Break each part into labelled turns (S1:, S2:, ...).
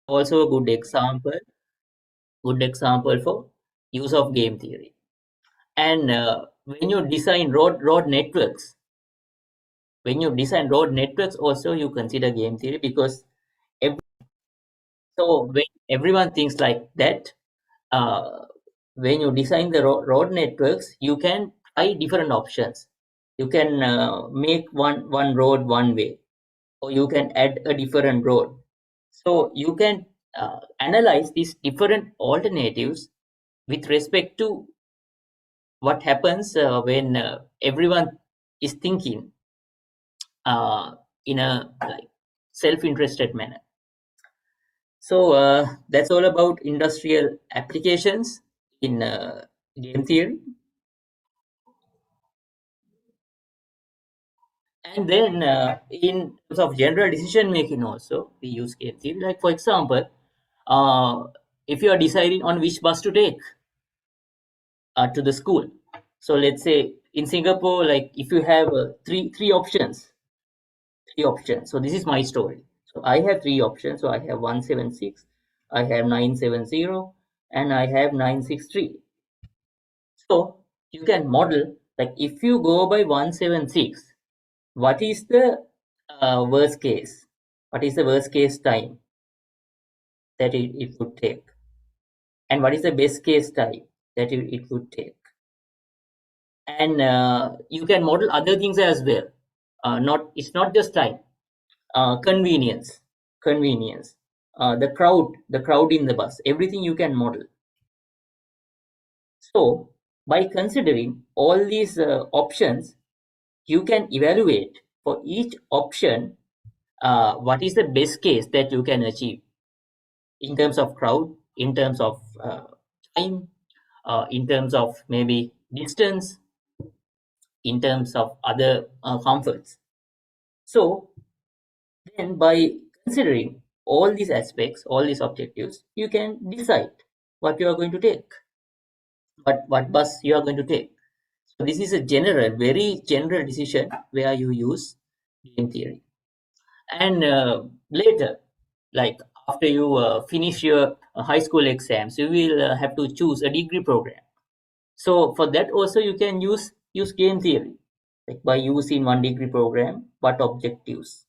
S1: also a good example for use of game theory. And when you design road networks, also you consider game theory, because ev- so when everyone thinks like that, uh, when you design the road networks, you can try different options. You can make one road one way, or you can add a different road. So you can analyze these different alternatives with respect to what happens when everyone is thinking in a like self-interested manner. So that's all about industrial applications in game theory. And then in terms of general decision making also, we use game theory. Like for example, uh, if you are deciding on which bus to take to the school. So let's say in Singapore, like if you have three options. So this is my story. So I have three options. So I have 176, I have 970, and I have 963. So you can model, like if you go by 176, what is the worst case? What is the worst case time that it would take? And what is the best case time that it would take? And you can model other things as well. Not It's not just time. Convenience, the crowd in the bus, everything you can model. So by considering all these options, you can evaluate for each option what is the best case that you can achieve in terms of crowd, in terms of time, in terms of maybe distance, in terms of other comforts. So then by considering all these aspects, all these objectives, you can decide what you are going to take, what bus you are going to take. So this is a very general decision where you use game theory. And later, like after you finish your high school exams, you will have to choose a degree program. So for that also you can use game theory, like by using one degree program, what objectives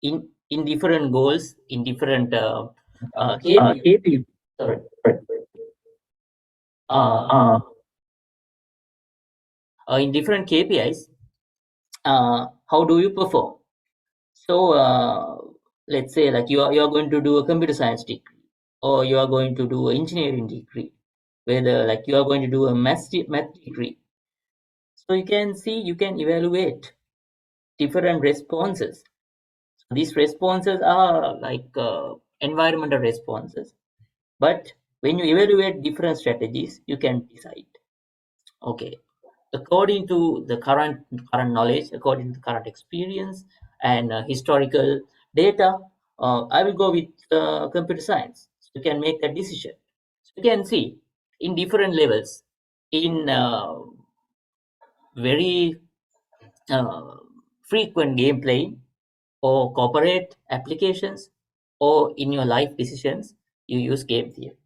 S1: in different goals, in different KPIs.
S2: KP.
S1: Sorry. Uh, in different KPIs, how do you perform? So let's say like you are going to do a computer science degree, or you are going to do an engineering degree, whether like you are going to do a math degree. So you can evaluate different responses. These responses are like environmental responses, but when you evaluate different strategies, you can decide, okay, according to the current knowledge, according to the current experience and historical data, I will go with computer science. So you can make that decision. So you can see in different levels, in very uh, frequent gameplay or corporate applications, or in your life decisions, you use game theory.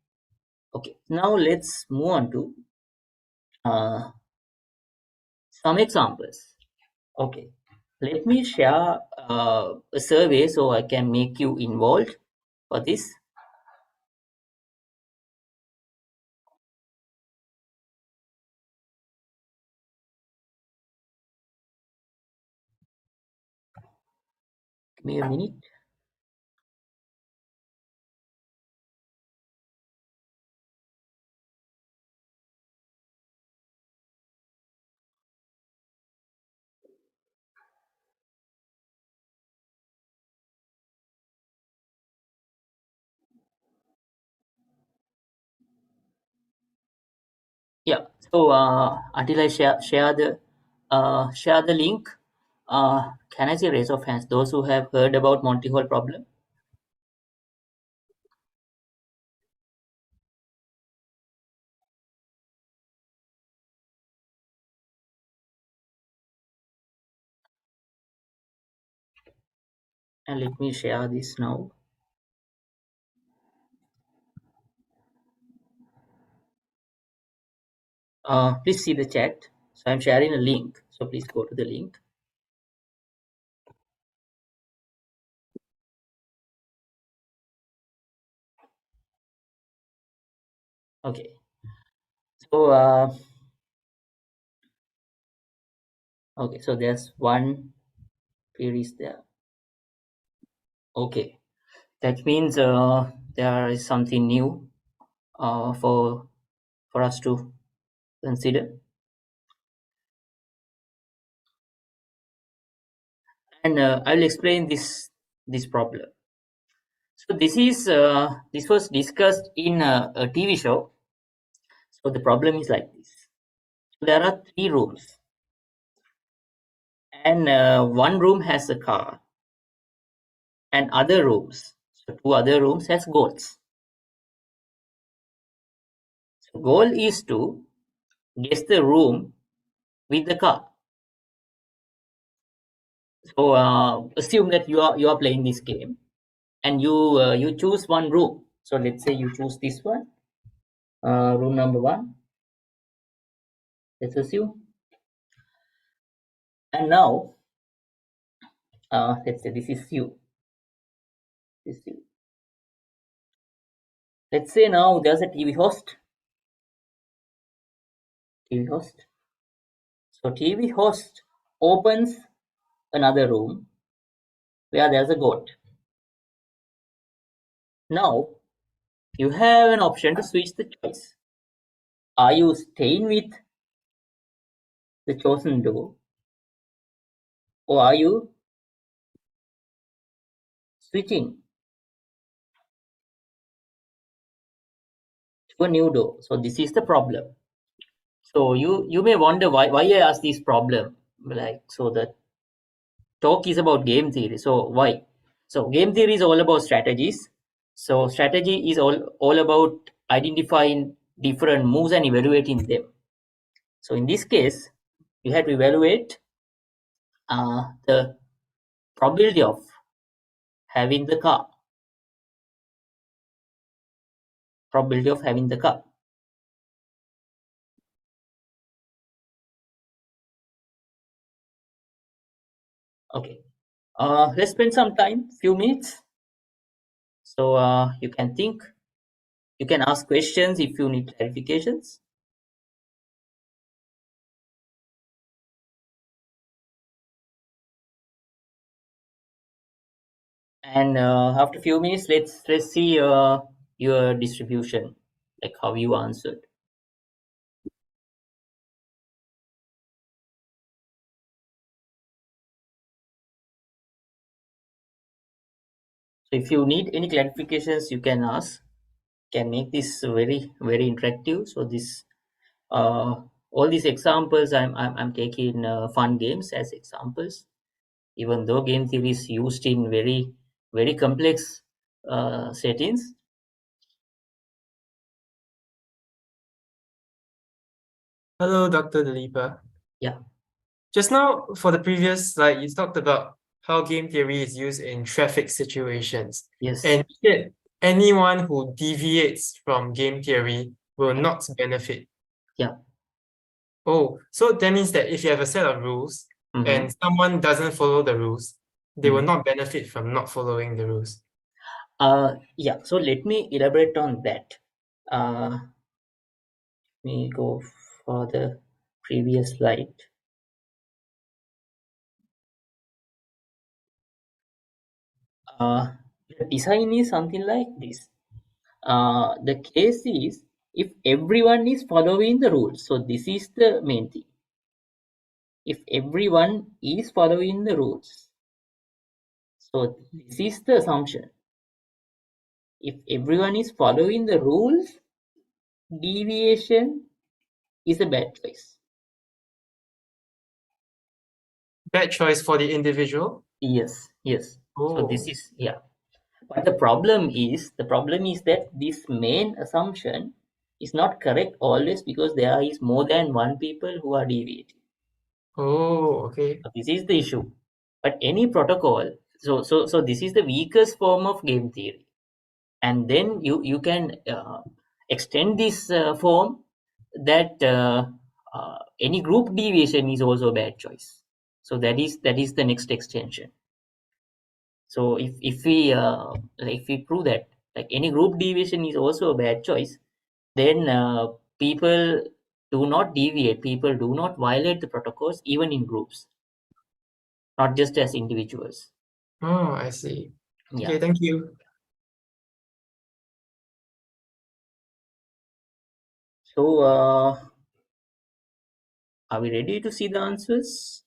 S1: Okay, now let's move on to uh, some examples. Okay, let me share a survey so I can make you involved for this. Give me a minute. Yeah. So until I share the link, can I see raise of hands? Those who have heard about multi-hole problem. And let me share this now. Please see the chat. So I'm sharing a link. So please go to the link. Okay. So okay. So there's one queries there. Okay. That means there is something new for us to consider. And I'll explain this problem. So this was discussed in a TV show. So the problem is like this. So there are 3 rooms, and one room has a car, and other rooms. So 2 other rooms has goats. So goal is to guess the room with the car. So assume that you are playing this game, and you choose one room. So let's say you choose this one, room number 1. Let's assume. And now let's say this is you. This is you. Let's say now there's a TV host. TV host. So TV host opens another room where there's a goat. Now you have an option to switch the choice. Are you staying with the chosen door, or are you switching to a new door? So this is the problem. So you may wonder why I ask this problem. Like, so the talk is about game theory. So why? So game theory is all about strategies. So strategy is all about identifying different moves and evaluating them. So in this case, you have to evaluate the probability of having the car. Probability of having the car. Okay. Let's spend some time, few minutes. So you can think, you can ask questions if you need clarifications. And after a few minutes, let's see your distribution, like how you answered. So if you need any clarifications, you can ask. Can make this very interactive. So this all these examples I'm taking fun games as examples, even though game theory is used in very complex settings.
S2: Hello, Dr. Dileepa.
S1: Yeah.
S2: Just now, for the previous slide, you talked about how game theory is used in traffic situations.
S1: Yes.
S2: And you said anyone who deviates from game theory will not benefit.
S1: Yeah.
S2: Oh, so that means that if you have a set of rules and someone doesn't follow the rules, they will not benefit from not following the rules.
S1: Yeah, so let me elaborate on that. Let me go for the previous slide. The design is something like this. The case is if everyone is following the rules. So this is the main thing. If everyone is following the rules. So this is the assumption. If everyone is following the rules, deviation is a bad choice.
S2: Bad choice for the individual?
S1: Yes.
S2: Oh.
S1: So this is, yeah. But the problem is that this main assumption is not correct always, because there is more than one people who are deviating.
S2: Oh, okay.
S1: So this is the issue. But any protocol, so this is the weakest form of game theory, and then you can extend this form that any group deviation is also a bad choice. So that is the next extension. So if we prove that like any group deviation is also a bad choice, then people do not deviate, people do not violate the protocols even in groups, not just as individuals.
S2: Oh, I see.
S1: Yeah.
S2: Okay, thank you.
S1: So are we ready to see the answers?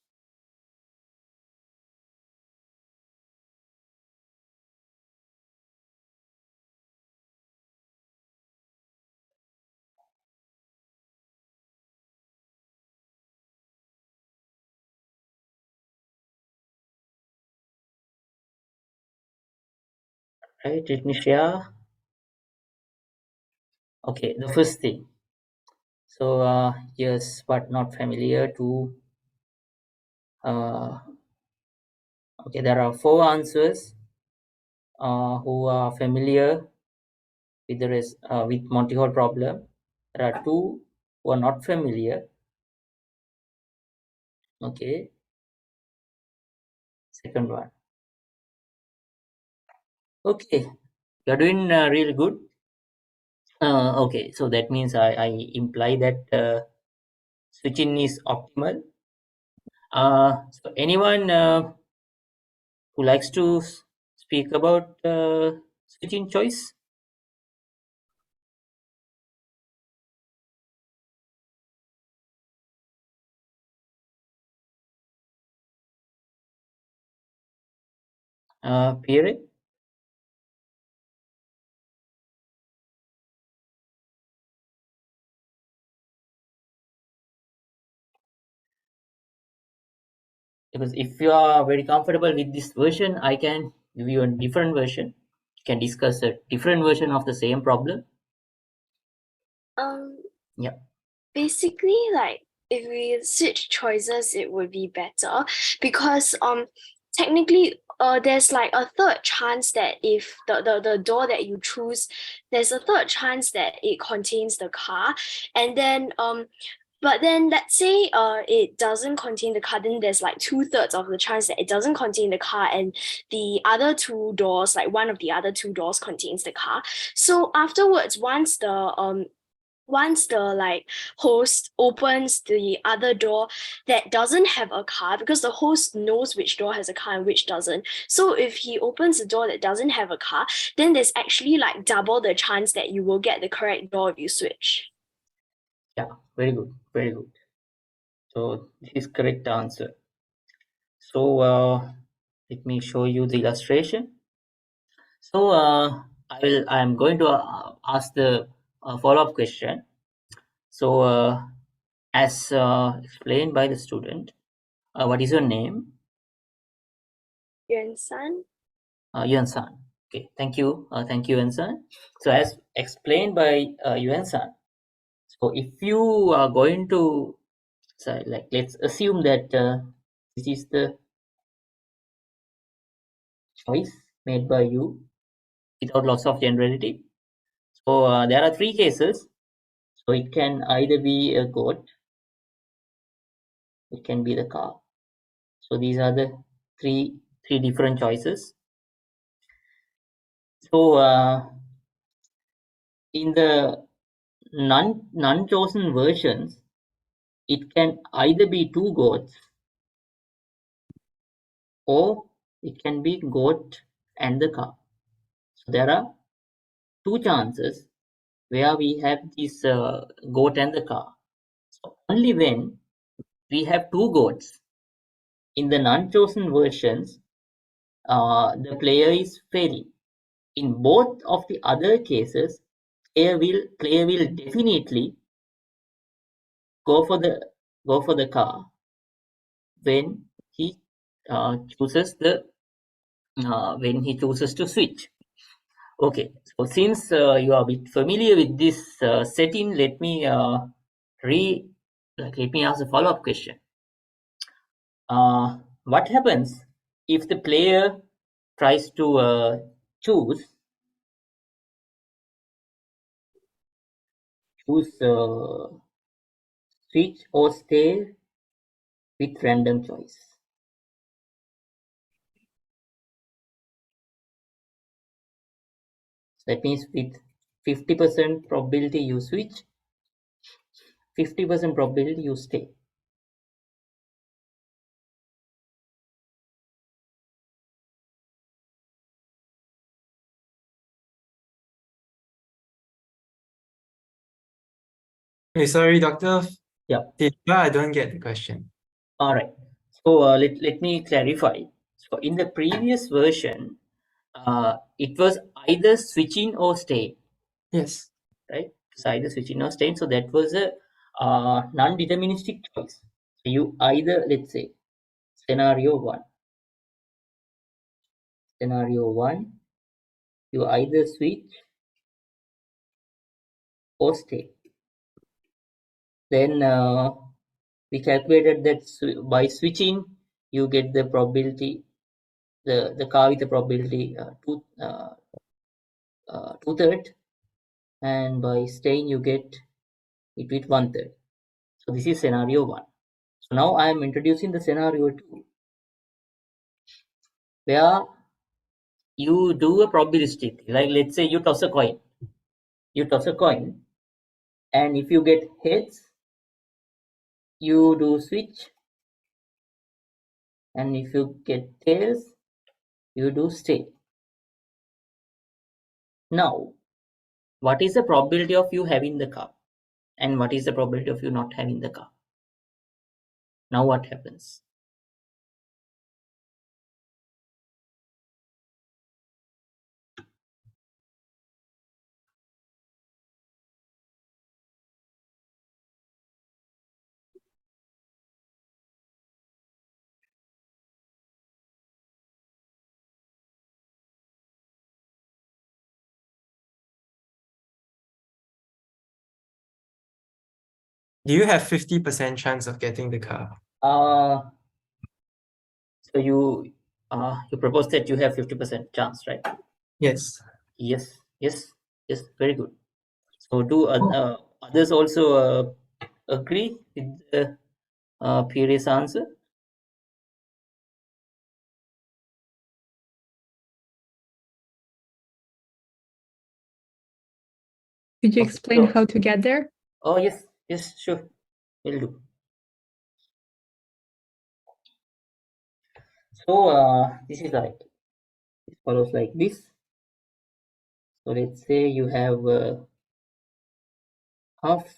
S1: Right, let me share. Okay, the first thing. So yes, but not familiar to. Okay, there are 4 answers who are familiar with with Monty-Hall problem. There are 2 who are not familiar. Okay, second one. Okay, you're doing really good. Okay, so that means I imply that switching is optimal. So anyone who likes to speak about switching choice? Pierre? Because if you are very comfortable with this version, I can give you a different version. You can discuss a different version of the same problem. Yeah.
S3: Basically, like if we switch choices, it would be better because technically there's like a third chance that if the door that you choose, there's a third chance that it contains the car, and then but then let's say it doesn't contain the car, then there's like 2/3 of the chance that it doesn't contain the car, and the other 2 doors, like one of the other 2 doors contains the car. So afterwards, once the like host opens the other door that doesn't have a car, because the host knows which door has a car and which doesn't. So if he opens the door that doesn't have a car, then there's actually like double the chance that you will get the correct door if you switch.
S1: Yeah, very good, very good. So this is correct answer. So let me show you the illustration. So I'm going to ask the follow-up question. So as explained by the student, what is your name?
S3: Yuan San.
S1: Yuan San. Okay, thank you, Yuan San. So as explained by Yuan San, so if you are going to, so like let's assume that this is the choice made by you without loss of generality. So there are 3 cases. So it can either be a goat, it can be the car. So these are the three different choices. So in the none chosen versions, it can either be 2 goats or it can be goat and the car. So there are 2 chances where we have this goat and the car. So only when we have 2 goats in the non-chosen versions, the player is failing. In both of the other cases, player will definitely go for the car when he chooses to switch. Okay, so since you are a bit familiar with this setting, let me ask a follow-up question. What happens if the player tries to choose switch or stay with random choice. So that means with 50% probability you switch, 50% probability you stay.
S2: Hey, sorry, Doctor.
S1: Yeah.
S2: I don't get the question.
S1: All right. So let me clarify. So in the previous version, it was either switching or staying.
S2: Yes.
S1: Right? It's either switching or staying. So that was a non-deterministic choice. So you either, let's say, scenario one, you either switch or stay. Then we calculated that by switching, you get the probability, the car with the probability 2/3, and by staying you get it with 1/3. So this is scenario one. So now I am introducing the scenario two, where you do a probabilistic, like let's say you toss a coin, and if you get heads, you do switch, and if you get tails, you do stay. Now, what is the probability of you having the car, and what is the probability of you not having the car? Now what happens?
S2: Do you have 50% chance of getting the car?
S1: So you propose that you have 50% chance, right?
S2: Yes.
S1: Yes, very good. So do others also agree with the previous answer?
S4: Could you explain how to get there?
S1: Oh, yes, sure, will do. So this is like, it follows like this. So let's say you have half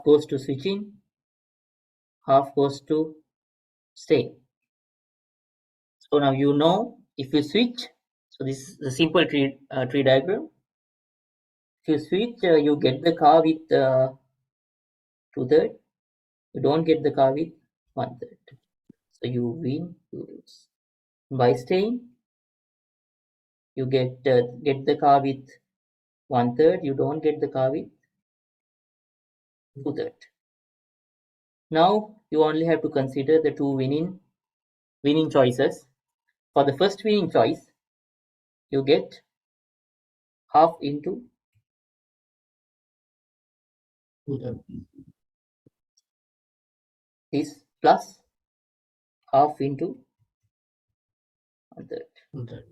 S1: goes to switching, half goes to stay. So now you know if you switch, so this is a simple tree diagram. If you switch, you get the car with 2/3. You don't get the car with 1/3. So you win, you lose. By staying, you get the car with 1/3. You don't get the car with 2/3. Now you only have to consider the two winning choices. For the first winning choice, you get half into this plus half into 1/3.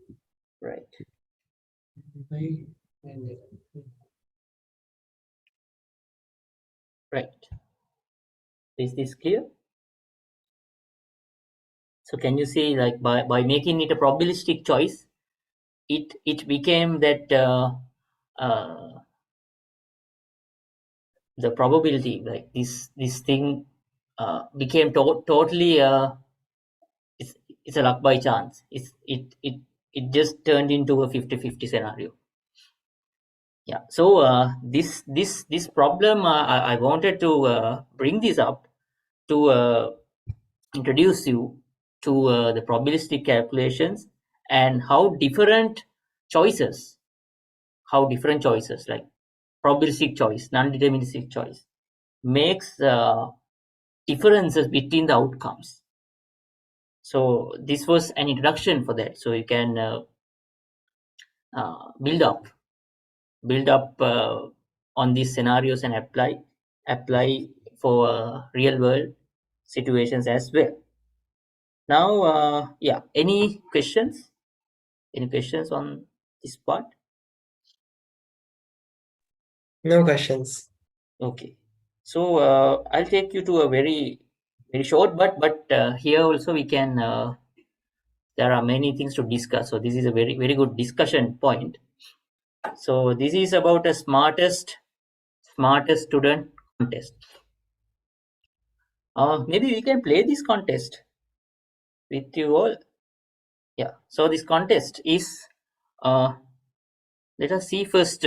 S1: Right. Right. Is this clear? So can you see, like, by making it a probabilistic choice, it became that the probability, like this thing became totally it's a luck by chance. It just turned into a 50-50 scenario. Yeah. So this problem, I wanted to bring this up to introduce you to the probabilistic calculations and how different choices like probabilistic choice, non-deterministic choice makes differences between the outcomes. So this was an introduction for that. So you can build up on these scenarios and apply for real world situations as well. Now, yeah, any questions? Any questions on this part?
S2: No questions.
S1: Okay. So I'll take you to a very short, but here also we can. There are many things to discuss. So this is a very good discussion point. So this is about a smartest student contest. Maybe we can play this contest with you all. Yeah. So this contest is. Let us see first.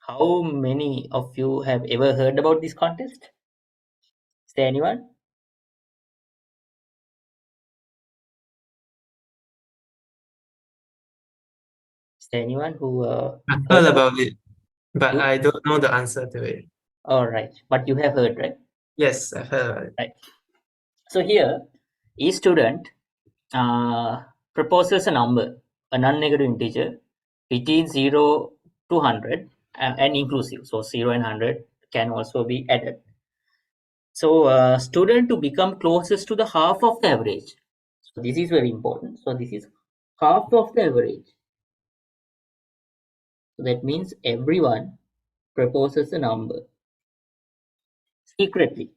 S1: How many of you have ever heard about this contest? Is there anyone? Is there anyone who
S2: I've heard about it, but
S1: You-
S2: I don't know the answer to it.
S1: all right, but you have heard, right?
S2: Yes, I've heard about it.
S1: Right. So here, each student proposes a number, a non-negative integer between 0 to 100 and inclusive. So 0 and 100 can also be added. So student to become closest to the half of the average. So this is very important. So this is half of the average. So that means everyone proposes a number secretly,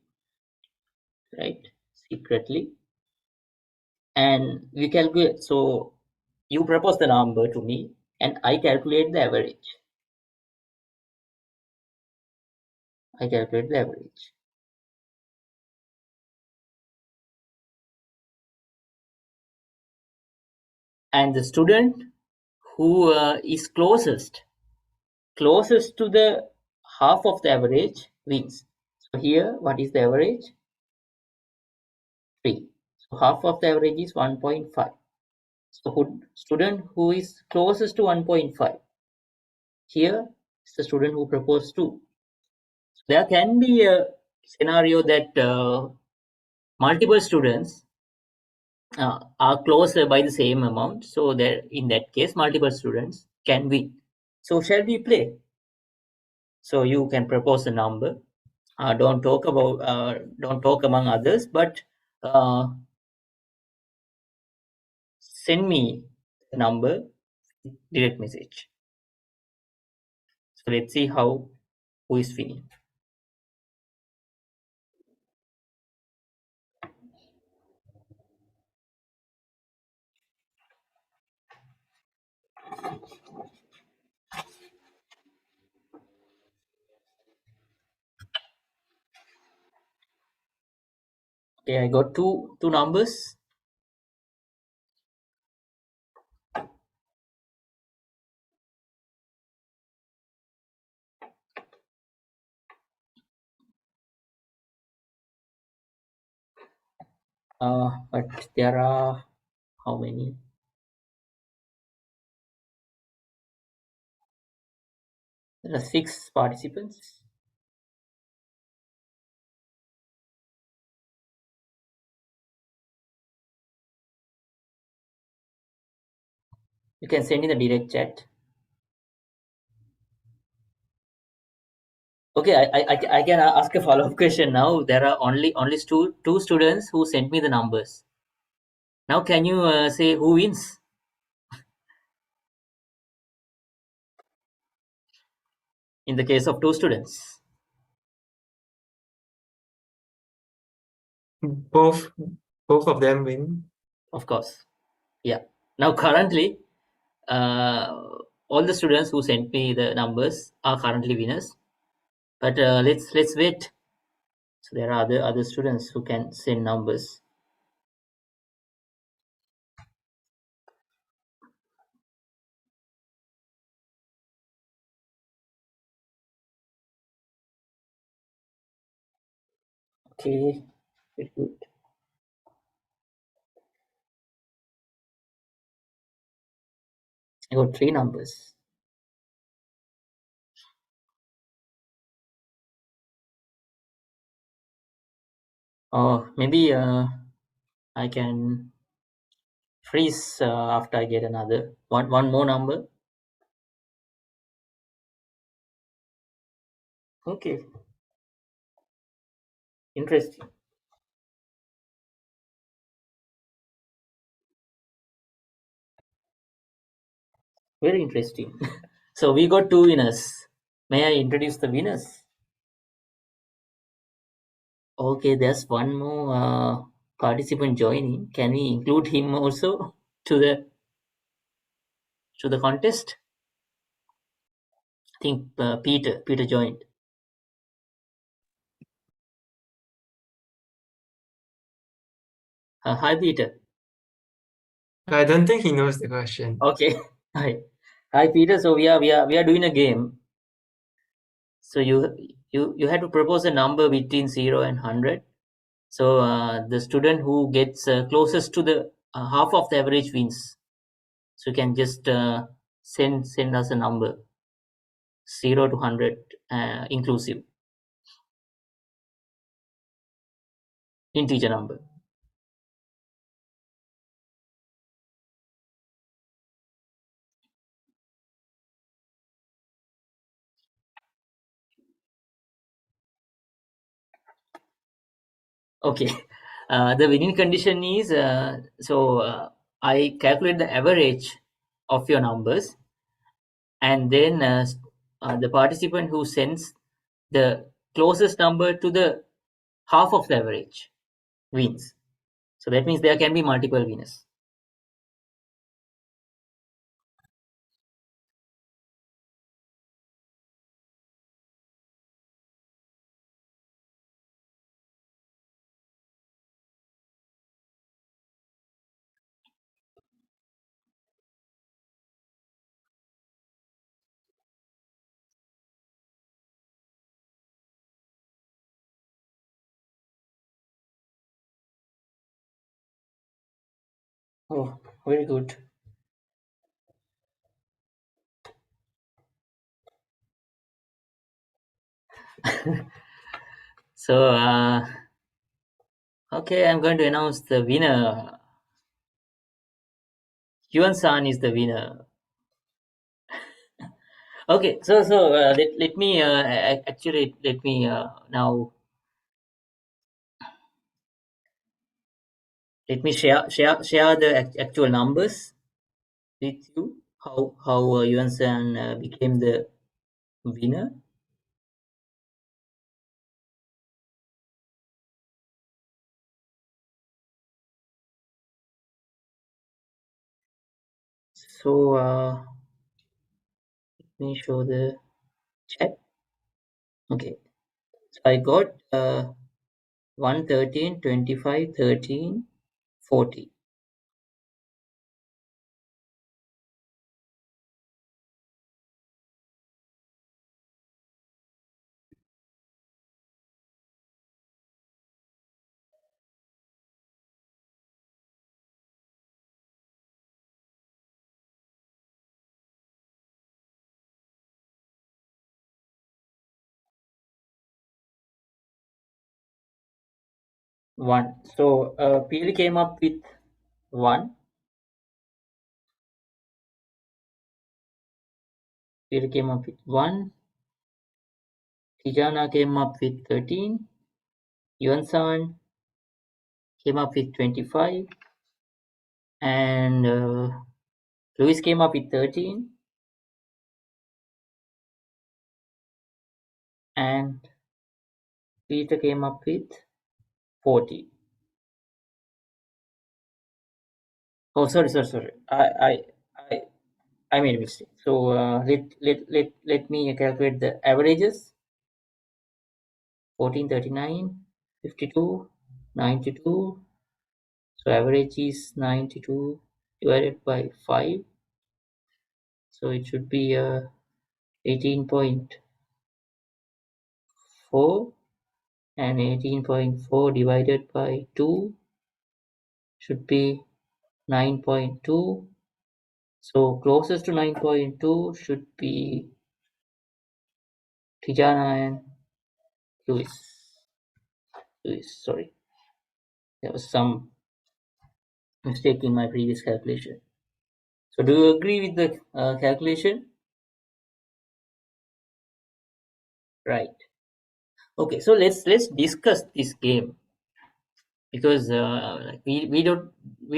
S1: right? Secretly. And we calculate. So you propose the number to me and I calculate the average. I calculate the average. And the student who is closest to the half of the average wins. So here, what is the average? 3. So half of the average is 1.5. So student who is closest to 1.5. Here is the student who proposed 2. There can be a scenario that multiple students are closer by the same amount. So that in that case, multiple students can win. So shall we play? So you can propose a number. Don't talk among others, but send me the number direct message. So let's see who is winning. Okay, I got two numbers. But there are how many? There are 6 participants. You can send in the direct chat. Okay, I can ask a follow-up question now. There are only two students who sent me the numbers. Now, can you say who wins? In the case of 2 students,
S2: Both of them win.
S1: of course. Yeah. Now, currently, all the students who sent me the numbers are currently winners. But let's wait. So there are other students who can send numbers. Okay, very good. I got 3 numbers. Maybe I can freeze after I get another one more number. Okay. Interesting. Very interesting. So we got 2 winners. May I introduce the winners? Okay, there's one more participant joining. Can we include him also to the contest? I think Peter joined. Hi, Peter.
S2: I don't think he knows the question.
S1: Okay. Hi, Peter. So we are doing a game. So you had to propose a number between 0 and 100. So the student who gets closest to the half of the average wins. So you can just send us a number 0 to 100 inclusive, integer number. Okay. The winning condition is I calculate the average of your numbers, and then the participant who sends the closest number to the half of the average wins. So that means there can be multiple winners. Oh, very good. So okay, I'm going to announce the winner. Yuan-san is the winner. Okay, so let me actually let me now let me share the actual numbers with you. How Yuan-san became the winner. So let me show the chat. Okay, so I got 1, 13, 25, 13, 40. One. So PL came up with 1. PL came up with 1. Tijana came up with 13. Yuan-san came up with 25. And Luis came up with 13. And Peter came up with 40. Oh, sorry. I made a mistake. So let me calculate the averages. 14, 39, 52, 92. So average is 92 divided by 5. So it should be 18.4, and 18.4 divided by 2 should be 9.2. So closest to 9.2 should be Tijana and Luis. Sorry. There was some mistake in my previous calculation. So do you agree with the calculation? Right. Okay, so let's discuss this game, because we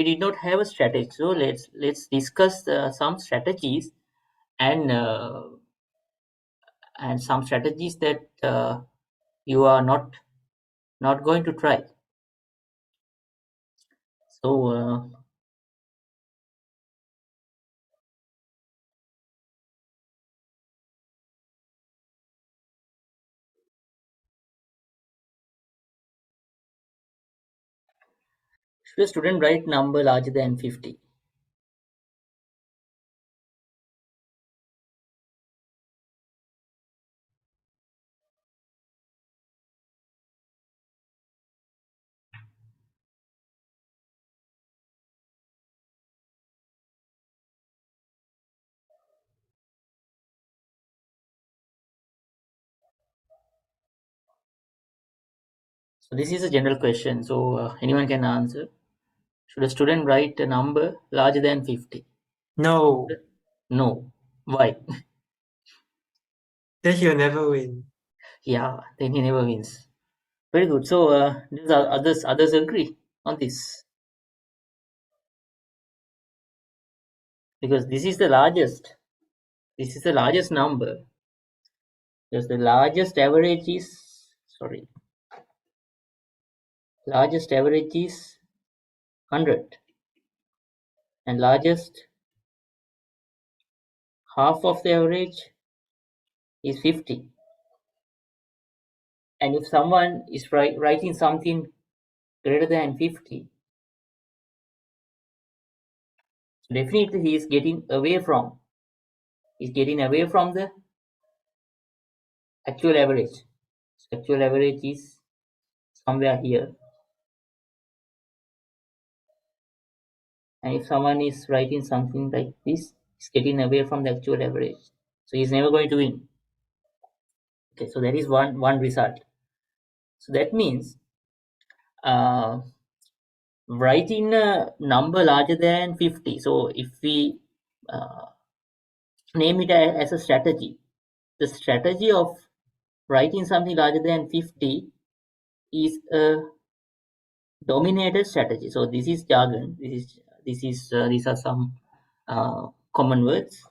S1: did not have a strategy. So let's discuss some strategies, and some strategies that you are not going to try. So should a student write number larger than 50? So this is a general question, so anyone can answer. Should a student write a number larger than 50?
S2: No,
S1: No. Why?
S2: then he'll never win.
S1: Yeah, then he never wins. Very good. So these are others agree on this, because this is the largest. This is the largest number. Because the largest average is largest average is 100, and largest half of the average is 50. And if someone is writing something greater than 50, so definitely he is getting away from the actual average. So actual average is somewhere here. And if someone is writing something like this, he's getting away from the actual average. So he's never going to win. Okay, so that is one result. So that means writing a number larger than 50. So if we name it as a strategy, the strategy of writing something larger than 50 is a dominated strategy. So this is jargon. These are some common words.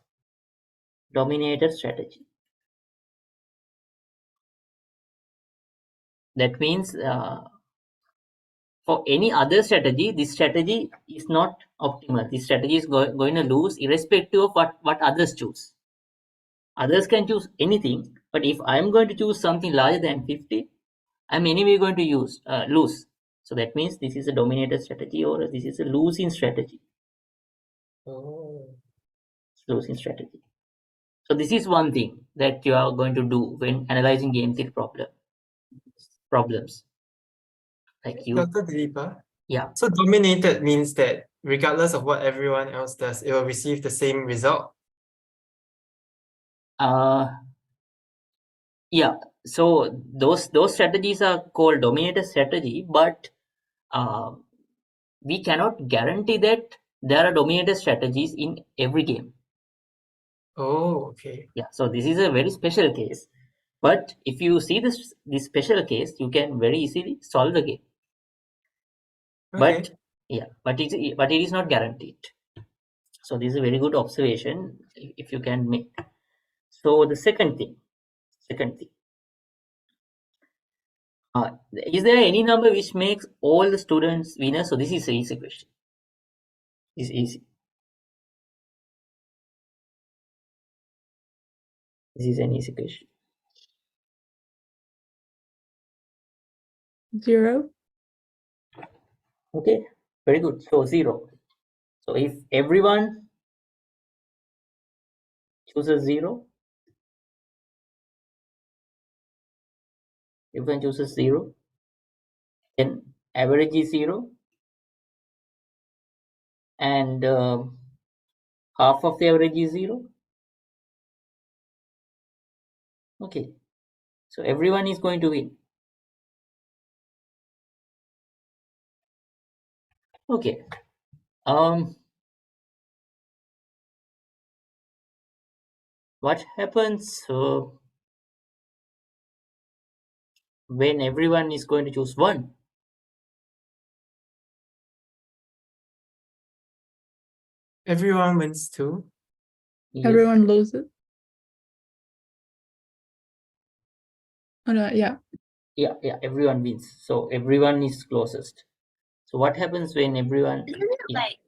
S1: Dominated strategy. That means for any other strategy, this strategy is not optimal. This strategy is going to lose irrespective of what others choose. Others can choose anything, but if I'm going to choose something larger than 50, I'm anyway going to lose. So that means this is a dominated strategy, or this is a losing strategy.
S2: Oh.
S1: Losing strategy. So this is one thing that you are going to do when analyzing game theory problems. Like you,
S2: Dr. Dileepa,
S1: yeah.
S2: so dominated means that regardless of what everyone else does, it will receive the same result.
S1: Yeah, so those strategies are called dominated strategy, but we cannot guarantee that there are dominated strategies in every game.
S2: Oh, okay.
S1: Yeah, so this is a very special case. But if you see this special case, you can very easily solve the game.
S2: Okay.
S1: But yeah, but it is not guaranteed. So this is a very good observation if you can make. So the second thing. Is there any number which makes all the students winners? So this is an easy question. It's easy. This is an easy question.
S4: 0.
S1: Okay, very good. So 0. So if everyone chooses 0, then average is 0, and half of the average is 0. Okay, so everyone is going to win. Okay. What happens when everyone is going to choose 1?
S2: Everyone wins too.
S1: Yes.
S4: Everyone loses. Oh, no, yeah.
S1: Yeah, everyone wins. So everyone is closest. So what happens when everyone?
S3: Isn't it
S1: Yeah.
S3: like,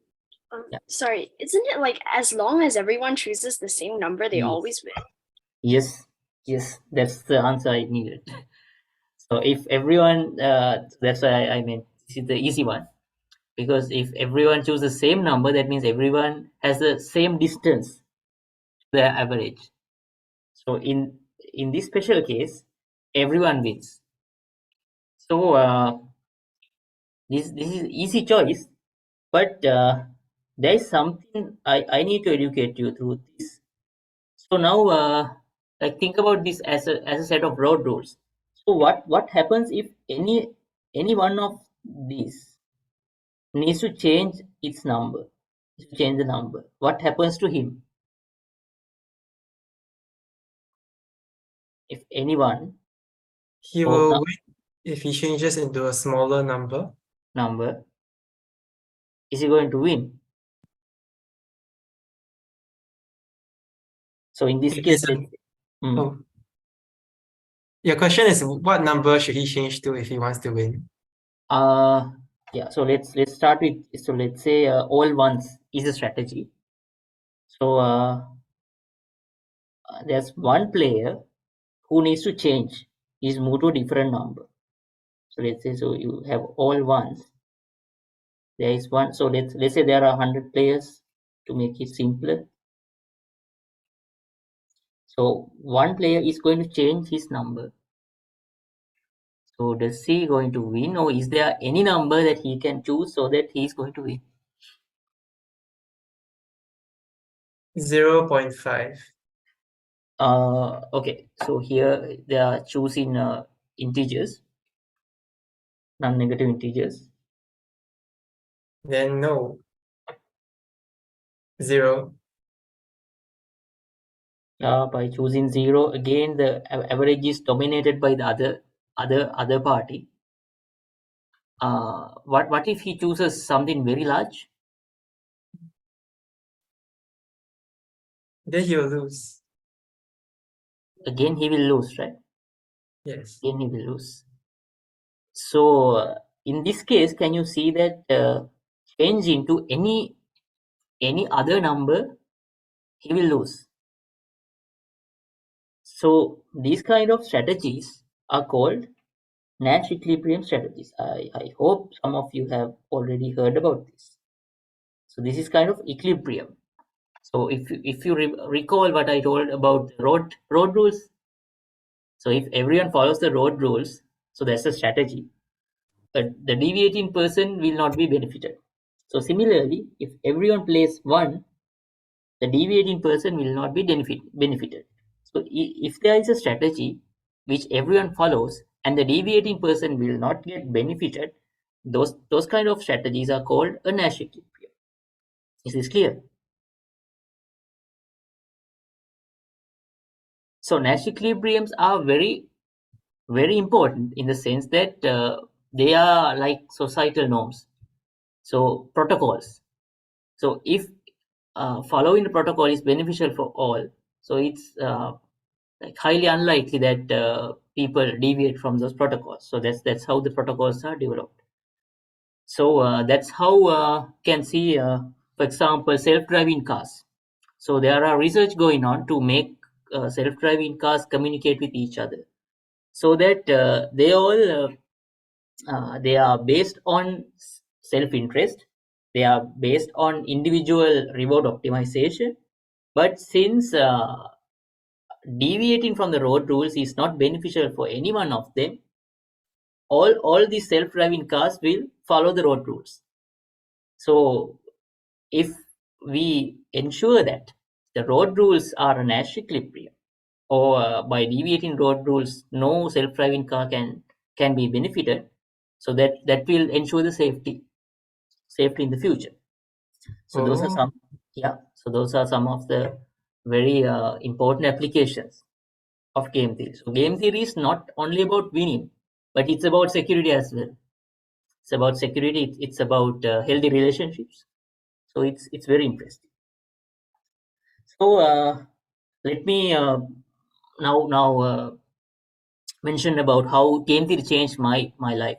S1: Yeah.
S3: sorry, isn't it like as long as everyone chooses the same number, they
S1: Yes.
S3: always win?
S1: Yes, that's the answer I needed. So if everyone, that's why I mean, this is the easy one, because if everyone chooses the same number, that means everyone has the same distance to the average. So in this special case, everyone wins. So this is easy choice, but there is something I need to educate you through this. So now, like, think about this as a set of road rules. So what happens if any one of these needs to change its number, to change the number? What happens to him if anyone
S2: He
S1: or
S2: will win if he changes into a smaller number.
S1: number, is he going to win? So in this
S2: If
S1: case,
S2: it's a-
S1: mm,
S2: Oh, your question is what number should he change to if he wants to win?
S1: yeah. So let's start with, so let's say all ones is a strategy. So there's one player who needs to change his move to a different number. So let's say, so you have all ones. There is one. So let's say there are 100 players to make it simpler. So one player is going to change his number. So does he going to win, or is there any number that he can choose so that he is going to win?
S2: 0.5.
S1: Okay. So here they are choosing integers, non-negative integers.
S2: Then no. 0.
S1: By choosing 0, again the average is dominated by the other party. What if he chooses something very large?
S2: Then he will lose.
S1: Again he will lose, right?
S2: Yes.
S1: Again he will lose. So in this case, can you see that change into any other number, he will lose. So these kind of strategies are called Nash equilibrium strategies. I hope some of you have already heard about this. So this is kind of equilibrium. So if you recall what I told about the road rules. So if everyone follows the road rules, so that's a strategy. But the deviating person will not be benefited. So similarly, if everyone plays 1, the deviating person will not be benefited. So if there is a strategy which everyone follows and the deviating person will not get benefited, those kind of strategies are called a Nash equilibrium. Is this clear? So Nash equilibriums are very, very important in the sense that they are like societal norms, so protocols. So if following the protocol is beneficial for all, so it's like highly unlikely that people deviate from those protocols. So that's how the protocols are developed. So that's how can see, for example, self-driving cars. So there are research going on to make self-driving cars communicate with each other, so that they are based on self-interest, they are based on individual reward optimization. But since deviating from the road rules is not beneficial for any one of them, all these self-driving cars will follow the road rules. So if we ensure that the road rules are a Nash equilibrium, or by deviating road rules no self-driving car can be benefited, so that will ensure the safety in the future. So those are
S2: Oh,
S1: some, yeah, so those are some of the very important applications of game theory. So game theory is not only about winning, but it's about security as well. It's about security. It's about healthy relationships. So it's very interesting. So let me now mention about how game theory changed my life.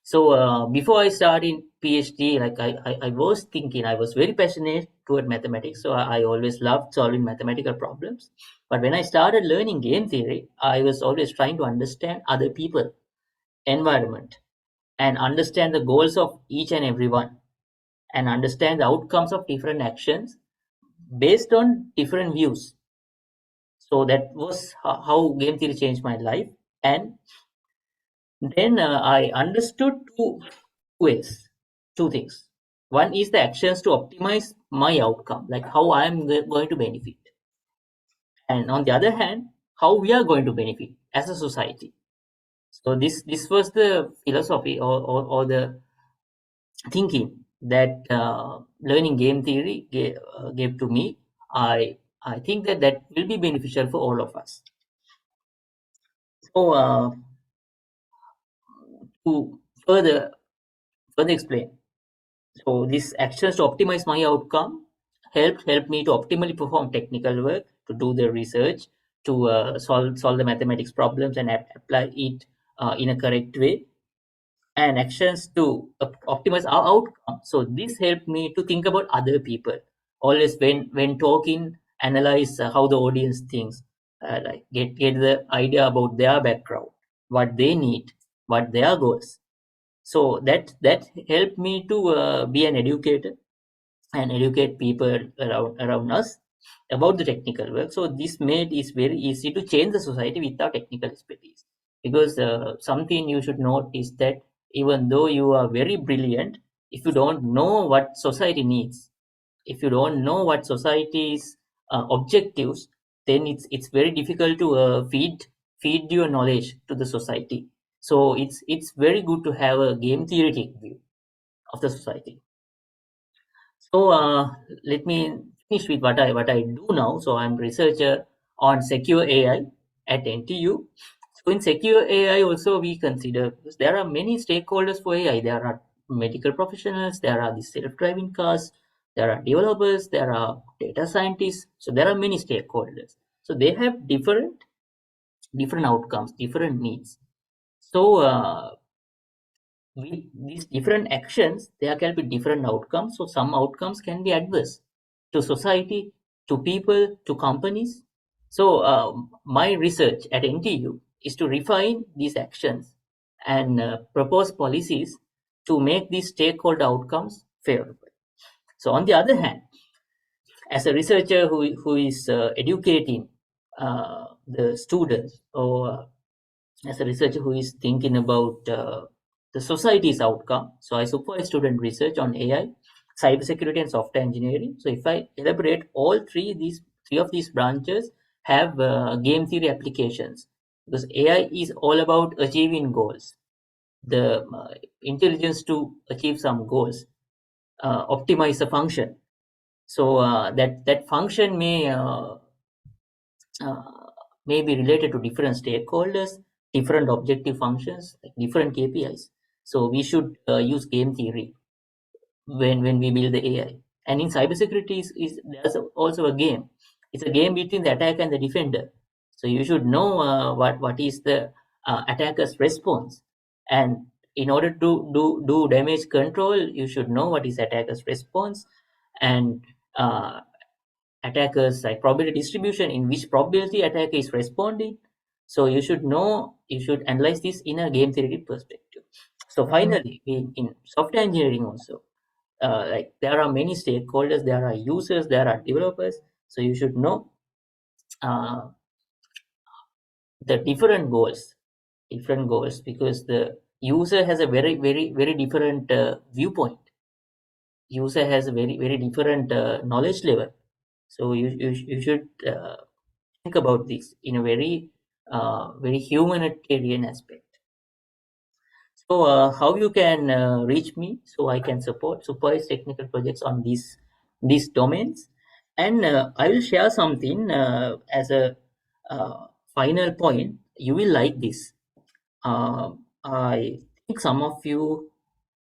S1: So before I started PhD, like I was thinking, I was very passionate toward mathematics. So I always loved solving mathematical problems. But when I started learning game theory, I was always trying to understand other people, environment, and understand the goals of each and everyone, and understand the outcomes of different actions based on different views. So that was how game theory changed my life. And then I understood two things. One is the actions to optimize my outcome, like how I am going to benefit. And on the other hand, how we are going to benefit as a society. So this was the philosophy or the thinking that learning game theory gave to me. I think that will be beneficial for all of us. So to further explain, so these actions to optimize my outcome helped me to optimally perform technical work, to do the research, to solve the mathematics problems and apply it in a correct way, and actions to optimize our outcome. So this helped me to think about other people. Always when talking, analyze how the audience thinks, like get the idea about their background, what they need, what their goals. So that helped me to be an educator and educate people around us about the technical work. So this made it very easy to change the society without technical expertise. Because something you should note is that even though you are very brilliant, if you don't know what society needs, if you don't know what society's objectives, then it's very difficult to feed your knowledge to the society. So it's very good to have a game theoretic view of the society. So let me finish with what I do now. So I'm researcher on secure AI at NTU. So in secure AI also we consider, because there are many stakeholders for AI. There are medical professionals, there are the self-driving cars, there are developers, there are data scientists. So there are many stakeholders. So they have different outcomes, different needs. So with these different actions, there can be different outcomes. So some outcomes can be adverse to society, to people, to companies. So my research at NTU is to refine these actions and propose policies to make these stakeholder outcomes favorable. So on the other hand, as a researcher who is educating the students, or as a researcher who is thinking about the society's outcome. So I supervise student research on AI, cybersecurity, and software engineering. So if I elaborate, all three of these branches have game theory applications, because AI is all about achieving goals. The intelligence to achieve some goals, optimize a function. So that function may be related to different stakeholders, different objective functions, like different KPIs. So we should use game theory when we build the AI. And in cybersecurity, there's also a game. It's a game between the attacker and the defender. So you should know what is the attacker's response, and in order to do damage control, you should know what is attacker's response, and attackers like probability distribution, in which probability attacker is responding. So you should analyze this in a game theory perspective. So finally, in software engineering also, like there are many stakeholders, there are users, there are developers. So you should know the different goals, because the user has a very different viewpoint. User has a very different knowledge level. So you should think about this in a very humanitarian aspect. So how you can reach me? So I can supervise technical projects on these domains, and I will share something as a final point. You will like this. I think some of you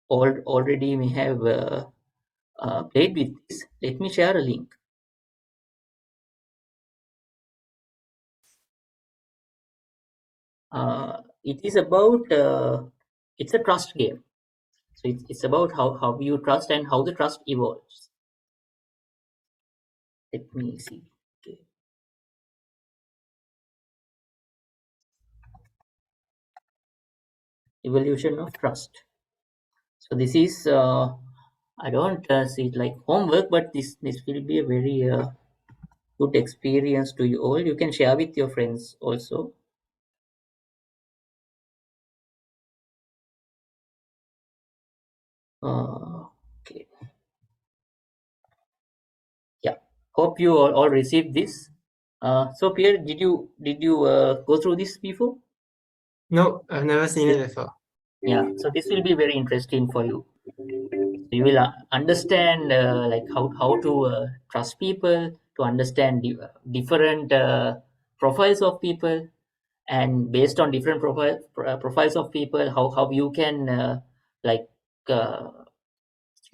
S1: already may have played with this. Let me share a link. It is about it's a trust game. So it's about how you trust and how the trust evolves. Let me see. Okay. Evolution of trust. So this is I don't see it like homework, but this will be a very good experience to you all. You can share with your friends also. Okay. Yeah. Hope you all received this. So Pierre, did you go through this before?
S2: No, I've never seen it before.
S1: Yeah. So this will be very interesting for you. You will understand like how to trust people, to understand different profiles of people, and based on different profiles of people, how you can like uh,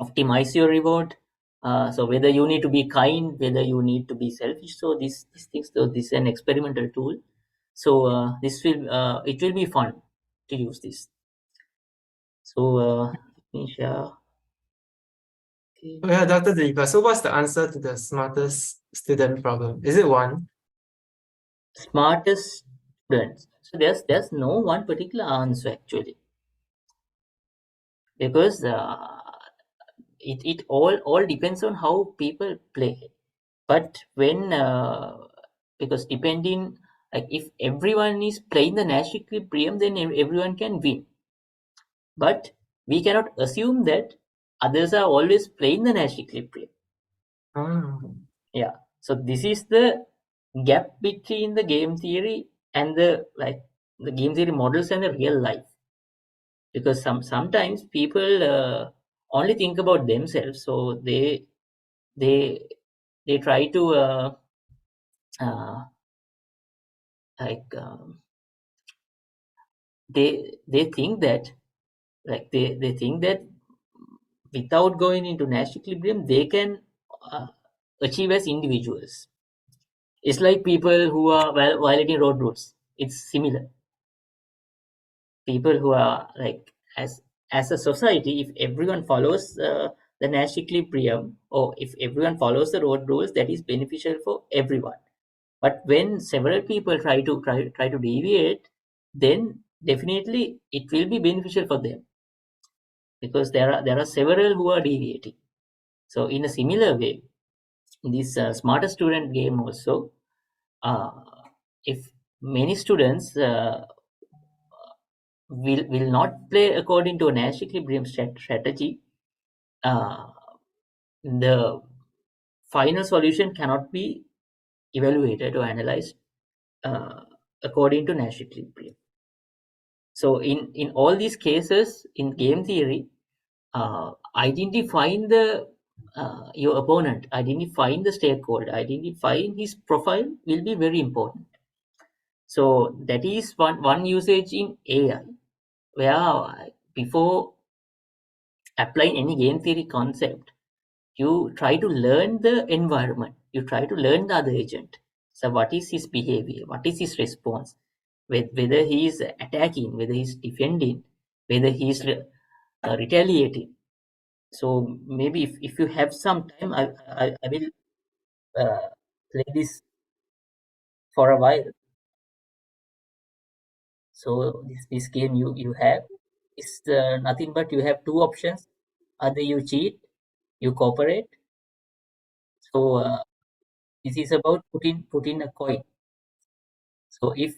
S1: optimize your reward. So whether you need to be kind, whether you need to be selfish. So these things, so this is an experimental tool. So this will it will be fun to use this. So let me share. Okay.
S2: Oh yeah, Dr. Dileepa, so what's the answer to the smartest student problem? Is it one?
S1: Smartest students. So there's no one particular answer actually, because it all depends on how people play. But when because depending, like if everyone is playing the Nash equilibrium, then everyone can win. But we cannot assume that others are always playing the Nash equilibrium.
S2: Ah.
S1: Yeah. So this is the gap between the game theory and the game theory models and the real life. Because sometimes people only think about themselves, so they try to uh, like they think that they think that without going into Nash equilibrium they can uh, achieve as individuals. It's like people who are violating road rules. It's similar. People who are like as a society, if everyone follows the Nash equilibrium, or if everyone follows the road rules, that is beneficial for everyone. But when several people try to deviate, then definitely it will be beneficial for them, because there are several who are deviating. So in a similar way, this smarter student game also, uh, if many students will not play according to a Nash equilibrium strategy, uh, the final solution cannot be evaluated or analyzed uh, according to Nash equilibrium. So in all these cases in game theory, identifying the your opponent, identifying the stakeholder, identifying his profile will be very important. So that is one usage in AI, where before applying any game theory concept, you try to learn the environment, you try to learn the other agent. So what is his behavior, what is his response, whether he is attacking, whether he is defending, whether he is retaliating. So maybe if you have some time, I will play this for a while. So this game you have is nothing but you have two options: either you cheat, you cooperate. So this is about putting a coin. So if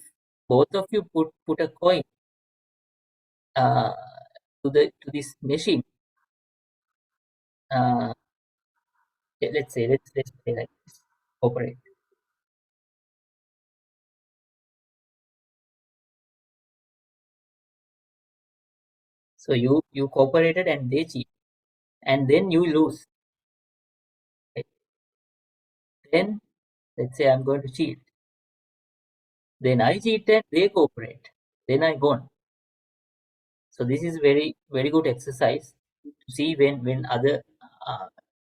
S1: both of you put a coin uh, to this machine, uh, let's say let's say like this, cooperate. So you cooperated and they cheat, and then you lose. Right? Then let's say I'm going to cheat. Then I cheat and they cooperate. Then I won. So this is very good exercise to see when other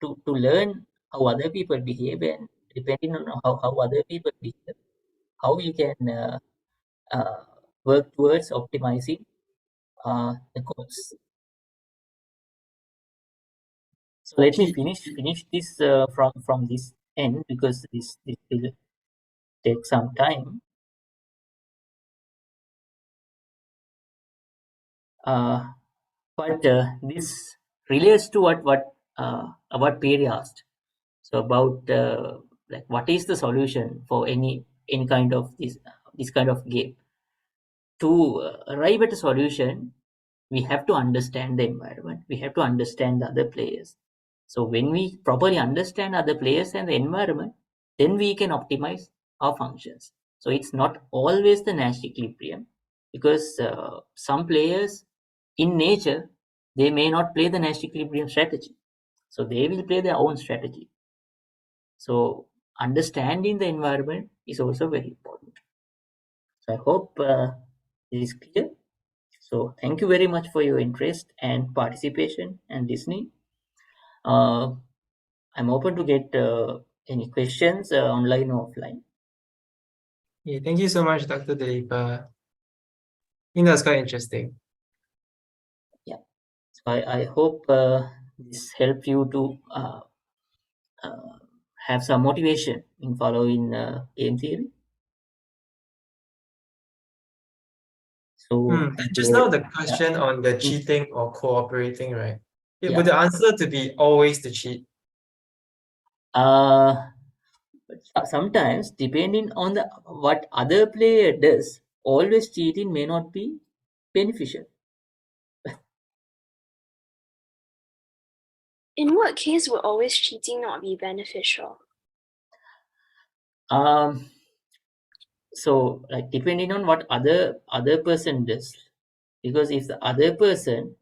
S1: to learn how other people behave, and depending on how other people behave, how we can uh, work towards optimizing the course. So let me finish this from this end, because this will take some time. But this relates to what Perry asked. So about like what is the solution for any kind of this kind of game. To arrive at a solution, we have to understand the environment. We have to understand the other players. So when we properly understand other players and the environment, then we can optimize our functions. So it's not always the Nash equilibrium, because some players in nature, they may not play the Nash equilibrium strategy. So they will play their own strategy. So understanding the environment is also very important. So I hope it is clear. So thank you very much for your interest and participation and listening. I'm open to get any questions online or offline.
S2: Yeah, thank you so much, Dr. Dileepa. I think that's quite interesting.
S1: Yeah. So I hope this helped you to have some motivation in following game theory. So
S2: Just now the question on the cheating or cooperating, right? Would the answer to be always to cheat?
S1: Sometimes, depending on what other player does, always cheating may not be beneficial.
S3: In what case would always cheating not be beneficial?
S1: So like depending on what other person does, because if the other person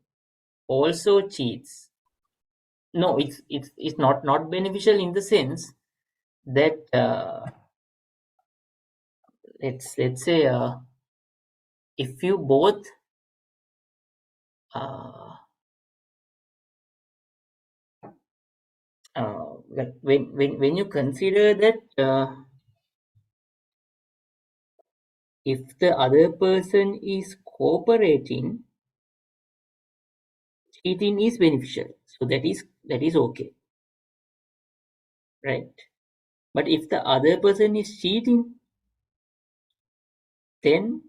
S1: also cheats, no, it's not beneficial in the sense that let's say if you both like when you consider that if the other person is cooperating, cheating is beneficial, so that is okay, right? But if the other person is cheating, then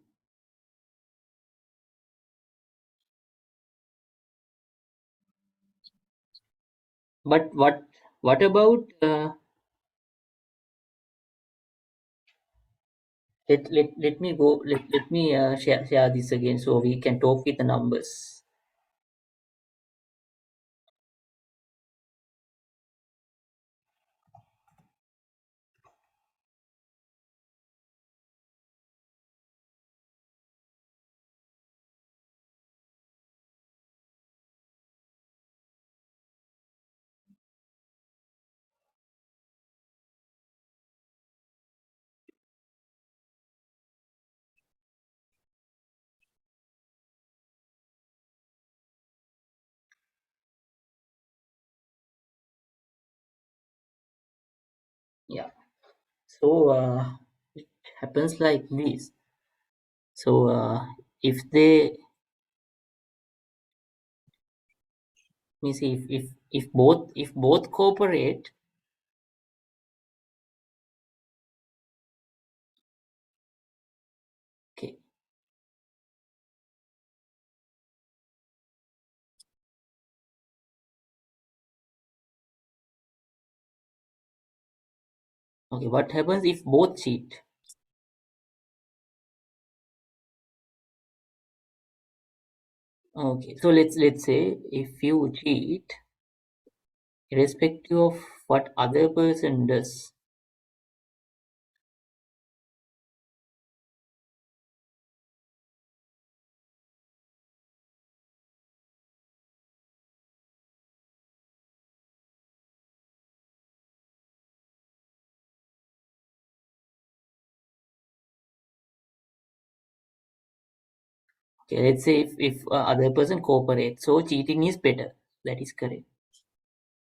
S1: but what about let me go let me share this again so we can talk with the numbers. Yeah, so it happens like this. So if they, let me see, if both cooperate, okay, what happens if both cheat? Okay, so let's say if you cheat, irrespective of what other person does, Okay, let's say if other person cooperates, so cheating is better. That is correct.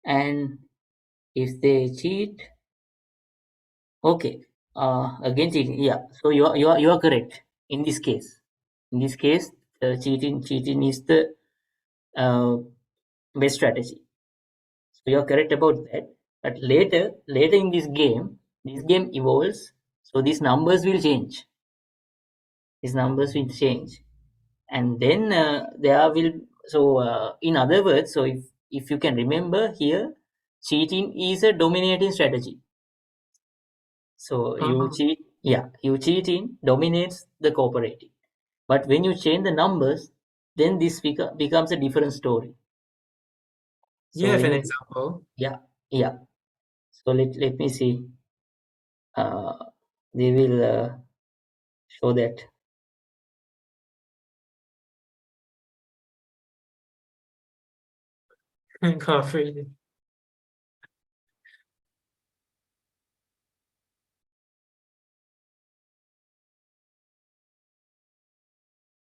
S1: And if they cheat, okay, again cheating. Yeah, so you are correct in this case. In this case, cheating is the uh, best strategy. So you are correct about that. But later in this game evolves. So these numbers will change. These numbers will change, and then there will. So in other words, so if you can remember here, cheating is a dominating strategy. So you
S2: Oh,
S1: cheating dominates the cooperating. But when you change the numbers, then this becomes a different story.
S2: do you
S1: So
S2: have
S1: when
S2: an
S1: you
S2: example?
S1: yeah. So let me see. Uh, they will show that.
S2: Cooperate.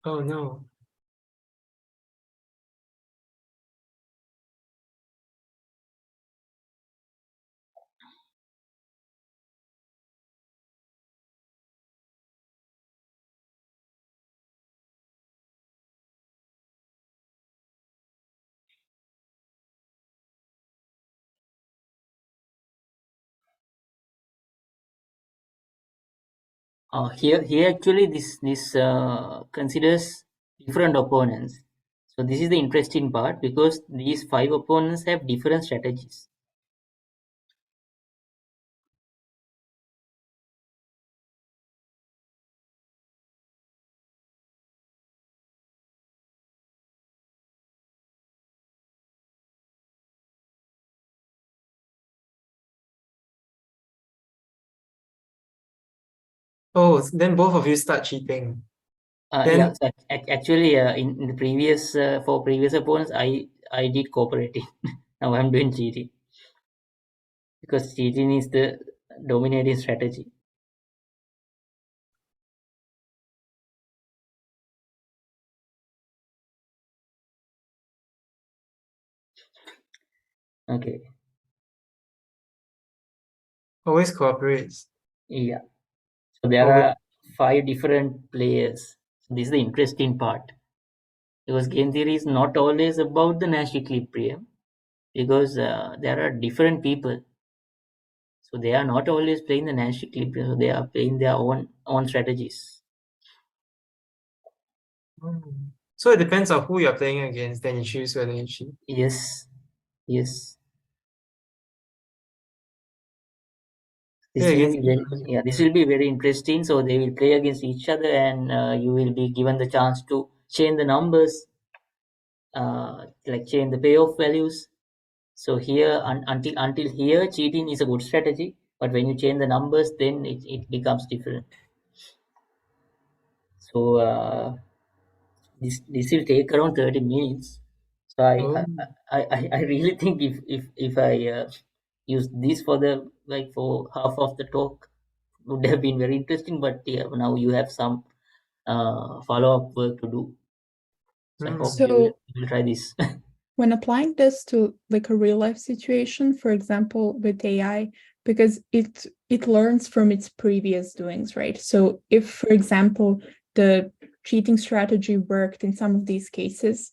S2: Oh no.
S1: Here actually this considers different opponents. So this is the interesting part because these 5 opponents have different strategies.
S2: Oh, then both of you start cheating.
S1: Yeah,
S2: Then
S1: so actually in the previous for previous opponents I did cooperating. Now I'm doing cheating because cheating is the dominating strategy. Okay,
S2: always cooperates.
S1: yeah. So there
S2: Oh,
S1: are 5 different players. So this is the interesting part because game theory is not always about the Nash equilibrium because there are different people. So they are not always playing the Nash equilibrium. So they are playing their own strategies.
S2: so it depends on who you're playing against, then you choose whether you cheat.
S1: Yes, yes. This
S2: Play
S1: will
S2: against
S1: be
S2: each
S1: very
S2: other.
S1: yeah. This will be very interesting. So they will play against each other, and you will be given the chance to change the numbers, like change the payoff values. So here until here, cheating is a good strategy. But when you change the numbers, then it becomes different. So this will take around 30 minutes. So
S2: Oh,
S1: I really think if I use this for the like for half of the talk would have been very interesting. But yeah, now you have some follow-up work to do. So I
S2: hmm.
S1: hope
S4: So
S1: you will try this.
S4: when applying this to like a real life situation, for example, with AI, because it learns from its previous doings, right? So if, for example, the cheating strategy worked in some of these cases,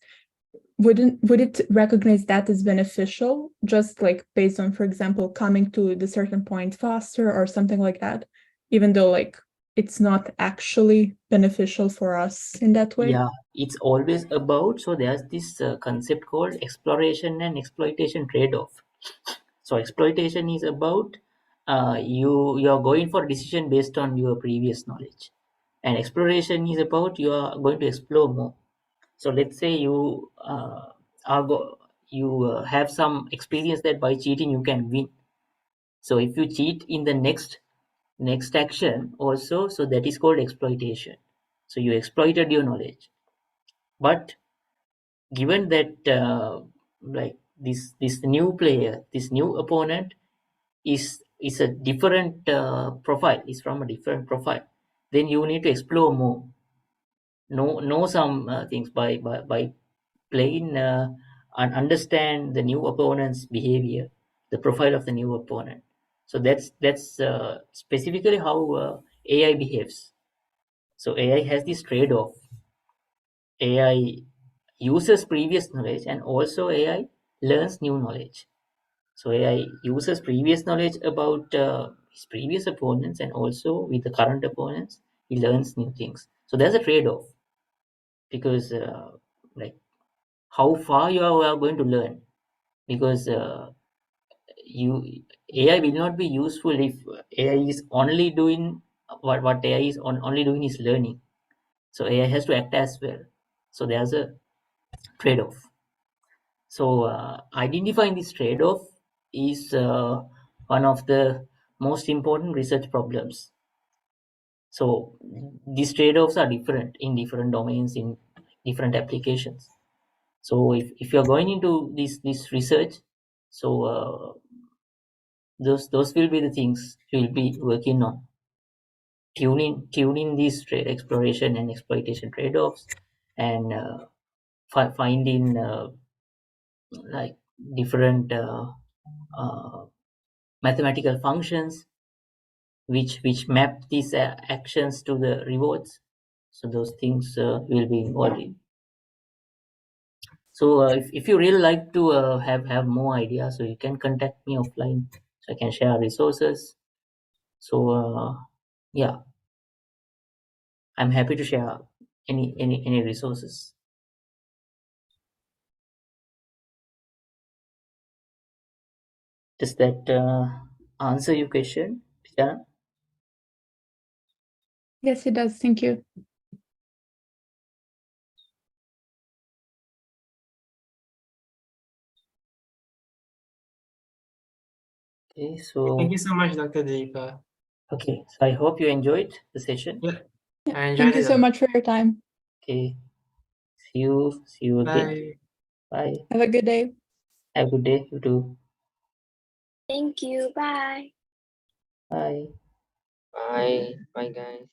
S4: would it recognize that as beneficial, just like based on, for example, coming to the certain point faster or something like that, even though like it's not actually beneficial for us in that way?
S1: Yeah, it's always about, so there's this concept called exploration and exploitation trade-off. So exploitation is about you're going for a decision based on your previous knowledge, and exploration is about you are going to explore more. So let's say you you have some experience that by cheating you can win. So if you cheat in the next action also, so that is called exploitation. So you exploited your knowledge. But given that like this new player, this new opponent is a different profile, is from a different profile, then you need to explore more. know some things by playing and understand the new opponent's behavior, the profile of the new opponent. So that's specifically how AI behaves. So AI has this trade-off. AI uses previous knowledge, and also AI learns new knowledge. So AI uses previous knowledge about his previous opponents, and also with the current opponents, he learns new things. So there's a trade-off, because like how far you are going to learn, because AI will not be useful if AI is only doing what AI is only doing is learning. So AI has to act as well. So there's a trade-off. So identifying this trade-off is one of the most important research problems. So these trade-offs are different in different domains, in different applications. So if you're going into this research, so those will be the things you'll be working on. Tuning these trade exploration and exploitation trade-offs, and finding like different mathematical functions which map these actions to the rewards. So those things will be involved in. So if you really like to have more ideas, so you can contact me offline, so I can share resources. So yeah, I'm happy to share any resources. Does that answer your question, Tijana?
S4: Yes, it does. Thank you.
S1: Okay, so
S2: Thank you so much, Dr. Dileepa.
S1: okay, so I hope you enjoyed the session.
S2: Yeah,
S4: Yeah,
S2: I enjoyed
S4: thank you
S2: it.
S4: so much for your time.
S1: Okay, see you again.
S2: Bye.
S1: Bye.
S4: Have a good day.
S1: Have a good day. You too.
S3: Thank you. Bye.
S1: Bye.
S5: Bye. Bye, guys.